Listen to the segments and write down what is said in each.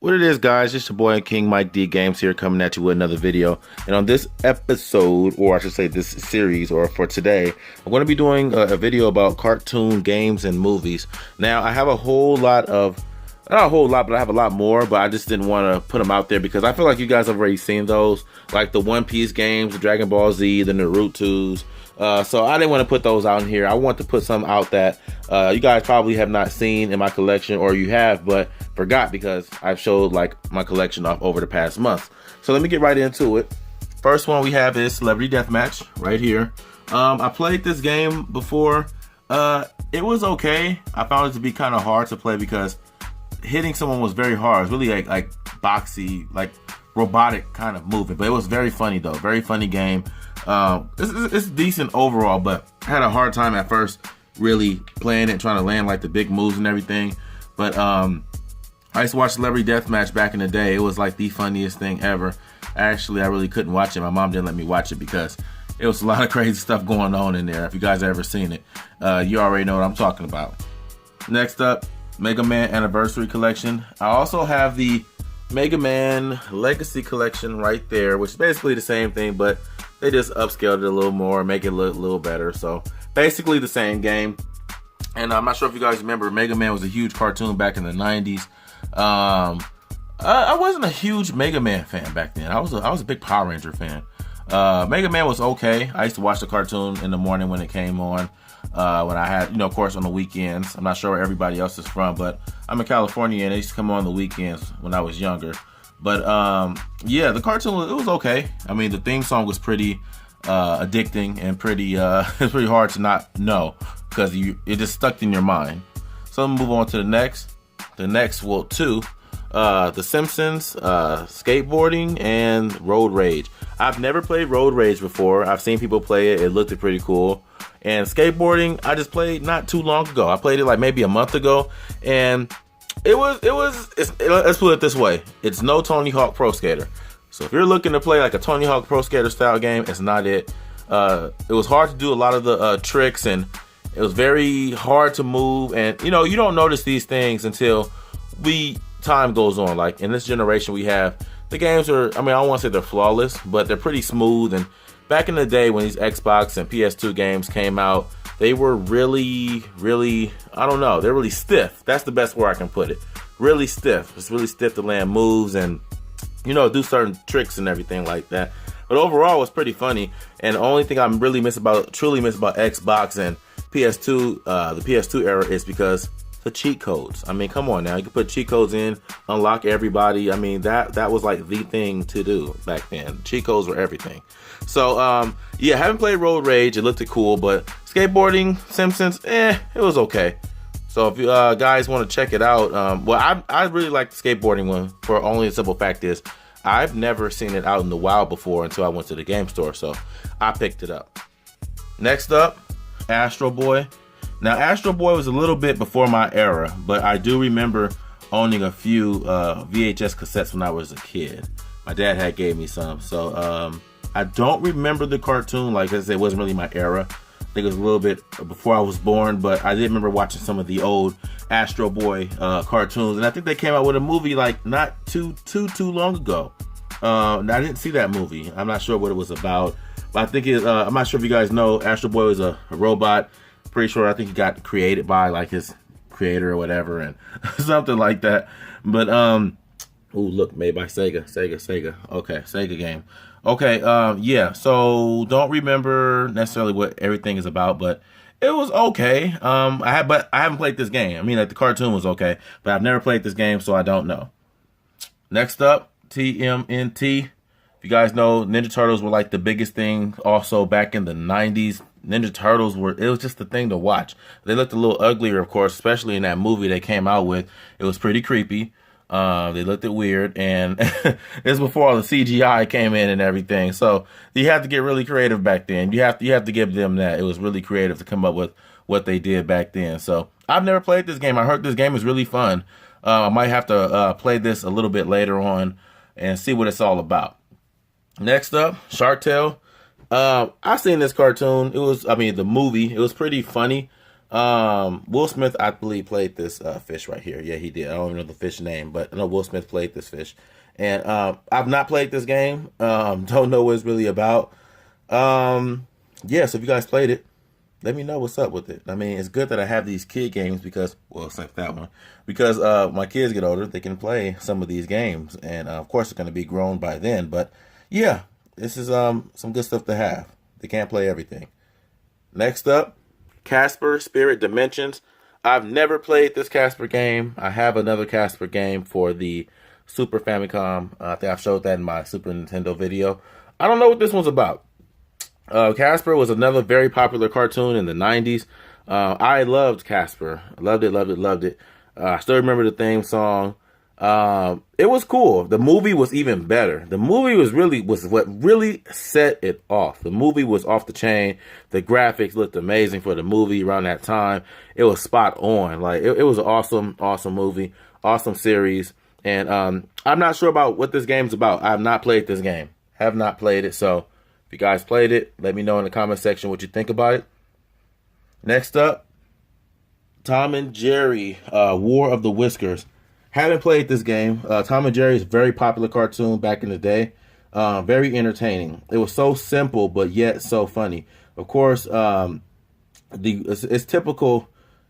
What it is, guys, it's your boy and King Mike D Games here, coming at you with another video. And on this episode, or I should say this series, or for today, I'm going to be doing a video about cartoon games and movies. Now, I have a whole lot of, not a whole lot, but I have a lot more, but I just didn't want to put them out there because I feel like you guys have already seen those, like the One Piece games, the Dragon Ball Z, the Naruto's. So I didn't want to put those out in here. I want to put some out that you guys probably have not seen in my collection, or you have but forgot because I've showed like my collection off over the past month. So let me get right into it. First one we have is Celebrity Deathmatch right here. I played this game before. It was okay. I found it to be kind of hard to play because hitting someone was very hard. It's really like boxy, like robotic kind of movement, but it was very funny though. Very funny game. It's decent overall, but I had a hard time at first really playing it, trying to land like the big moves and everything. But I used to watch Celebrity Deathmatch back in the day. It was like the funniest thing ever. Actually, I really couldn't watch it. My mom didn't let me watch it because it was a lot of crazy stuff going on in there. If you guys have ever seen it, you already know what I'm talking about. Next up, Mega Man Anniversary Collection. I also have the Mega Man Legacy Collection right there, which is basically the same thing, but they just upscaled it a little more, make it look a little better. So basically the same game. And I'm not sure if you guys remember, Mega Man was a huge cartoon back in the 90s. I wasn't a huge Mega Man fan back then. I was a big Power Ranger fan. Mega Man was okay. I used to watch the cartoon in the morning when it came on. When I had, of course, on the weekends. I'm not sure where everybody else is from, but I'm in California and they used to come on the weekends when I was younger. But yeah, the cartoon, it was okay. I mean, the theme song was pretty addicting and pretty it's pretty hard to not know because it just stuck in your mind. So I'm gonna move on to the next. Two. The Simpsons, skateboarding, and Road Rage. I've never played Road Rage before. I've seen people play it. It looked pretty cool. And skateboarding, I just played not too long ago. I played it like maybe a month ago, and let's put it this way. It's no Tony Hawk Pro Skater. So if you're looking to play like a Tony Hawk Pro Skater style game, it's not it. It was hard to do a lot of the tricks, and it was very hard to move. And you don't notice these things until time goes on. Like in this generation, we have the games are, I mean, I don't want to say they're flawless, but they're pretty smooth. And back in the day when these Xbox and PS2 games came out, they were really, I don't know, they're really stiff. That's the best way I can put it. Really stiff. It's really stiff to land moves and, do certain tricks and everything like that. But overall, it's pretty funny. And the only thing I'm truly miss about Xbox and PS2, the PS2 era, is because the cheat codes. I mean, come on now. You can put cheat codes in, unlock everybody. I mean, that was like the thing to do back then. Cheat codes were everything. So, yeah, haven't played Road Rage. It looked cool, but skateboarding, Simpsons, it was okay. So if you guys want to check it out, well, I really like the skateboarding one for only the simple fact is I've never seen it out in the wild before until I went to the game store. So I picked it up. Next up, Astro Boy. Now, Astro Boy was a little bit before my era, but I do remember owning a few VHS cassettes when I was a kid. My dad had gave me some. So I don't remember the cartoon. Like I said, it wasn't really my era. I think it was a little bit before I was born, but I did remember watching some of the old Astro Boy cartoons. And I think they came out with a movie like not too long ago. I didn't see that movie. I'm not sure what it was about. But I think I'm not sure if you guys know, Astro Boy was a robot. Pretty sure I think he got created by like his creator or whatever and something like that. But oh look, made by Sega. Okay, Sega game. Okay, yeah. So don't remember necessarily what everything is about, but it was okay. But I haven't played this game. I mean, like the cartoon was okay, but I've never played this game, so I don't know. Next up, TMNT. If you guys know, Ninja Turtles were like the biggest thing also back in the 90s. Ninja Turtles it was just the thing to watch. They looked a little uglier, of course, especially in that movie they came out with. It was pretty creepy. They looked weird, and it's before all the CGI came in and everything. So you have to get really creative back then. You have to give them that. It was really creative to come up with what they did back then. So I've never played this game. I heard this game is really fun. I might have to play this a little bit later on and see what it's all about. Next up, Shark Tale. I've seen this cartoon. The movie. It was pretty funny. Will Smith, I believe, played this fish right here. Yeah, he did. I don't even know the fish name, but I know Will Smith played this fish. And I've not played this game. Don't know what it's really about. Yeah, so if you guys played it, let me know what's up with it. I mean, it's good that I have these kid games because, well, except that one, because my kids get older, they can play some of these games, and of course, it's going to be grown by then. But yeah, this is some good stuff to have. They can't play everything. Next up, Casper Spirit Dimensions. I've never played this Casper game. I have another Casper game for the Super Famicom. I think I've showed that in my Super Nintendo video. I don't know what this one's about. Casper was another very popular cartoon in the 90s. I loved Casper. Loved it, loved it, loved it. I still remember the theme song. It was cool. The movie was even better. The movie was what really set it off. The movie was off the chain. The graphics looked amazing for the movie around that time. It was spot on. Like it was an awesome, awesome movie, awesome series. And I'm not sure about what this game's about. I have not played this game. Have not played it. So if you guys played it, let me know in the comment section what you think about it. Next up, Tom and Jerry, War of the Whiskers. Haven't played this game. Tom and Jerry is a very popular cartoon back in the day. Very entertaining. It was so simple, but yet so funny. Of course, it's typical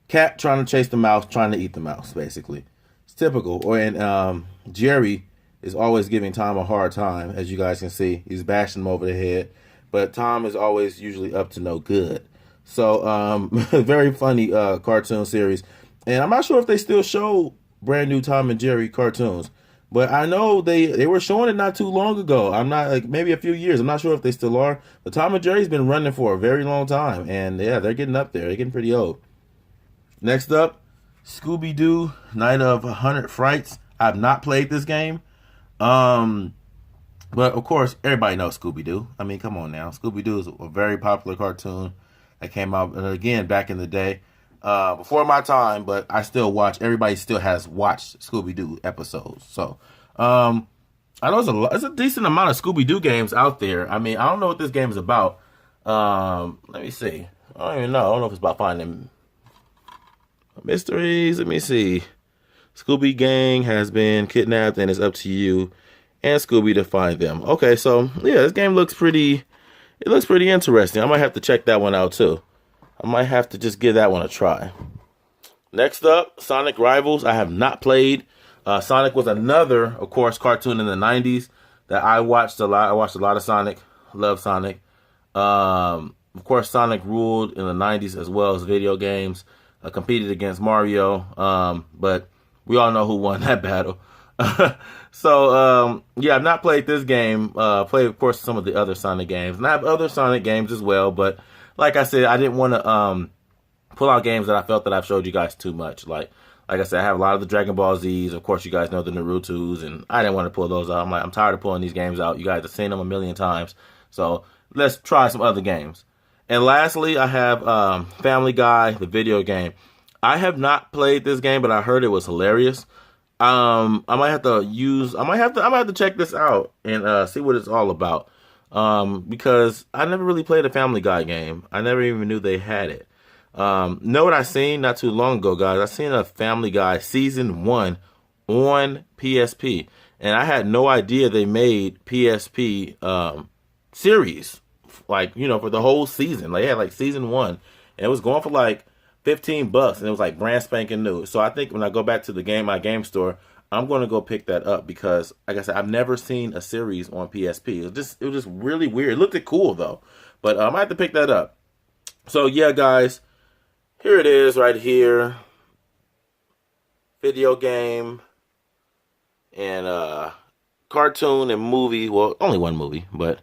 cat trying to chase the mouse, trying to eat the mouse, basically. It's typical. And Jerry is always giving Tom a hard time, as you guys can see. He's bashing him over the head. But Tom is always usually up to no good. So, very funny cartoon series. And I'm not sure if they still show brand new Tom and Jerry cartoons. But I know they were showing it not too long ago. I'm not, like, maybe a few years. I'm not sure if they still are. But Tom and Jerry's been running for a very long time. And, yeah, they're getting up there. They're getting pretty old. Next up, ScoobyDoo, Night of 100 Frights. I've not played this game. But of course, everybody knows Scooby-Doo. I mean, come on now. Scooby-Doo is a very popular cartoon that came out, again, back in the day. Before my time, but I still watch. Everybody still has watched Scooby-Doo episodes. So, I know there's a decent amount of Scooby-Doo games out there. I mean, I don't know what this game is about. Let me see. I don't even know. I don't know if it's about finding mysteries. Let me see. Scooby Gang has been kidnapped and it's up to you and Scooby to find them. Okay, so yeah, this game looks pretty interesting. I might have to check that one out too. I might have to just give that one a try. Next up, Sonic Rivals. I have not played. Sonic was another, of course, cartoon in the 90s that I watched a lot. I watched a lot of Sonic. Love Sonic. Of course, Sonic ruled in the 90s as well as video games. Competed against Mario. But we all know who won that battle. So, yeah, I've not played this game. Played, of course, some of the other Sonic games. And I have other Sonic games as well. But like I said, I didn't want to pull out games that I felt that I've showed you guys too much. Like I said, I have a lot of the Dragon Ball Zs. Of course, you guys know the Narutos. And I didn't want to pull those out. I'm tired of pulling these games out. You guys have seen them a million times. So let's try some other games. And lastly, I have Family Guy, the video game. I have not played this game, but I heard it was hilarious. I might have to check this out and see what it's all about. Because I never really played a Family Guy game. I never even knew they had it. Know what I seen not too long ago, guys? I seen a Family Guy season 1 on PSP, and I had no idea they made PSP series, like, you know, for the whole season. Like, they had like season 1, and it was going for like $15, and it was like brand spanking new. So I think when I go back to my game store, I'm going to go pick that up because, like I said, I've never seen a series on PSP. It was just really weird. It looked cool though, but I might have to pick that up. So yeah, guys, here it is right here. Video game and cartoon and movie. Well, only one movie, but